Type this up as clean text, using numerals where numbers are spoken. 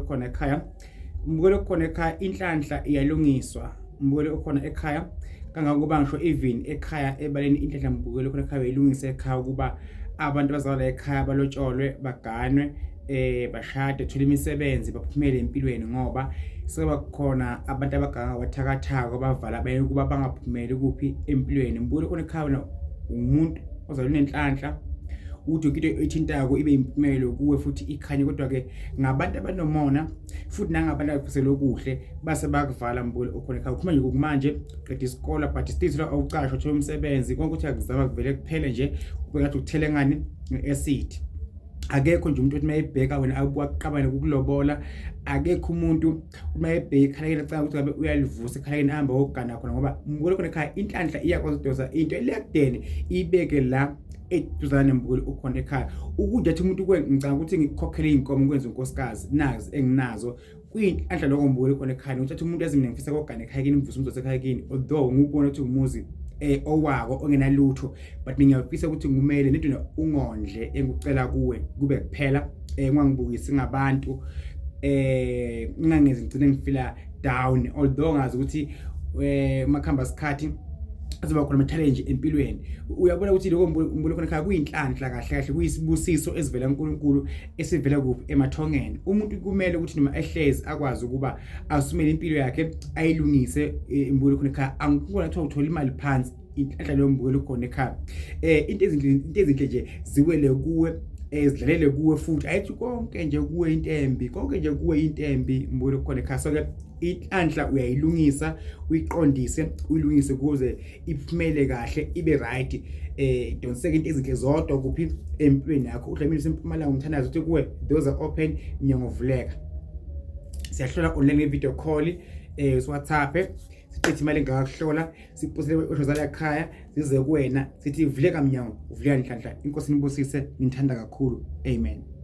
okhona ekhaya. Umbukelo okhona ekhaya inhlanhla iyalungiswa. Umbukelo okhona ekhaya kangangokuba ngisho even ekhaya ebaleni inhlanhla mbukelo khona ekhaya uyilungisa ekhaya ukuba abantu bazalwa ekhaya balotsholwe baganwe bashade thula imisebenzi baphumele empilweni ngoba seba khona abantu abaganga wathakathaka bavala baye kuba bangaphumeli kuphi empilweni. Mbukelo khona ekhaya umuntu ozalwe nenhlanhla uthi into ethintako ibe impumelo kuwe futhi ikhanye, kodwa ke ngabantu abanomona futhi nangabantu abafisela okuhle base bakuvala mbukelo okhona ekhaya. Ukhuluma nje ngokumanje qeda isikole but still awucashwa uthola umsebenzi konke ukuthi akuzama kuvele kuphele nje ube ngathi ukuthele ngani nge-acid. Akekho nje umuntu othi mayebheka wena abuka kuqabane ukulobola, akekho umuntu mayebheka ikhalekeni acanga ukuthi ngabe uyalivusa ikhalekeni ahamba ogana khona ngoba mbukelo khona ekhaya inhlanhla iyakwazi ukudosa into elekudeni ibeke la eduzane nembukelo okhona ekhaya ukuthi athi umuntu ngicanga ukuthi ngikhokhele inkomo ngikwenza unkosikazi nazi enginazo kuyinhlanhla lokho mbukelo okhona ekhaya ukuthi umuntu ezimini ngifisa kokugana ekhaya kini mvusa umuntu ekhaya kini, although ngubona ukuthi umuzi owako ongenalutho but ngiyafisa ukuthi ngumele nento ungondle engikucela kuwe kube kuphela ngangibukisi ngabantu ngingangeze ngicine ngifila down, although ngazi ukuthi makhamba isikhathi azoba khona ama-challenge empilweni. Uyabona ukuthi lokho mbukelo khona ekhaya kuyinhlanhla kahle kahle kuyisibusiso esivela kuNkulunkulu esivela kuphi emathongeni. Umuntu kumele ukuthi noma ehlezi akwazi ukuba asumele impilo yakhe ayilungise imbukelo khona ekhaya. Angikubona ukuthi uthola imali phansi inhlanhla leyo mbukelo khona ekhaya. Into ezinhle nje ziwele kuwe ezidlalele kuwe futhi ayithi konke nje kuwe intembi, konke nje kuwe intembi mbukelo khona ekhaya. So ke inhlanhla uyayilungisa uyiqondise uyilungise kuze iphumele kahle ibe right. Donseke into ezinhle zodwa kuphi empilweni yakho. Udlamini sempumalanga umthandazo uthi kuwe doors are open iminyango ivuleka. Siyahlola online video call WhatsApp sithi imali engakakuhlola siphosele odlozala ekhaya size kuwena sithi ivuleka minyango uvuleka inhlanhla. Inkosi nibusise, ngithanda kakhulu. Amen.